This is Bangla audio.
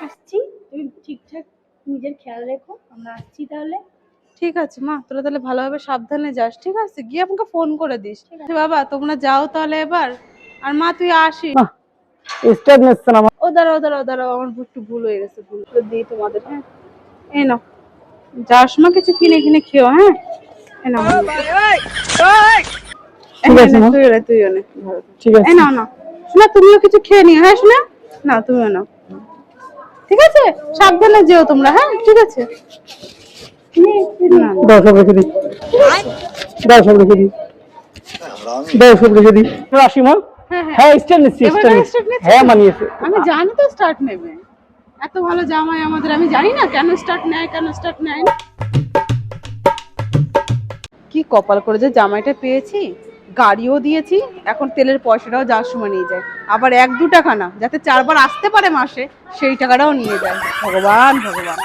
আসছি, তুমি ঠিকঠাক নিজের খেয়াল রেখো, আমরা আসছি তাহলে। ঠিক আছে মা, তোরা তাহলে ভালোভাবে সাবধানে যাস, ঠিক আছে? গিয়ে আমাকে ফোন করে দিস। বাবা তোমরা যাও তাহলে এবার। আর মা তুই আসিস। স্টেপ নিচ্ছে না। ও দাঁড়াও দাঁড়াও দাঁড়াও, আমার একটু ভুল হয়ে গেছে, ভুল করে দিই তোমাদের। হ্যাঁ এই নাও, যাওয়ার সময় কিছু কিনে কিনে খেও। হ্যাঁ এই নাও, তুইও নে। ঠিক আছে। এই নাও নাও, শোনা তুমিও কিছু খেয়ে নিও। হ্যাঁ শোনা, না তুমিও নাও, ঠিক আছে? সাবধানে যেও তোমরা। হ্যাঁ ঠিক আছে। দাও সব রেখে দিই, দাও সব রেখে দিই, দাও সব রেখে দিই। আসি মা। হ্যাঁ স্টেপ নিচ্ছি, স্টেপ নিচ্ছি। হ্যাঁ মানিয়েছে। আমি জানি তো স্টার্ট নেবে, এত ভালো জামাই আমাদের। আমি জানি না কেন স্টার্ট নেয়, কেন স্টার্ট নেয় না। কি কপাল করে যে জামাইটা পেয়েছি, গাড়িও দিয়েছি, এখন তেলের পয়সাটাও যাওয়ার সময় নিয়ে যায়। আবার 1-2 টাকা না, যাতে 4 বার আসতে পারে মাসে, সেই টাকাটাও নিয়ে যায়। ভগবান ভগবান।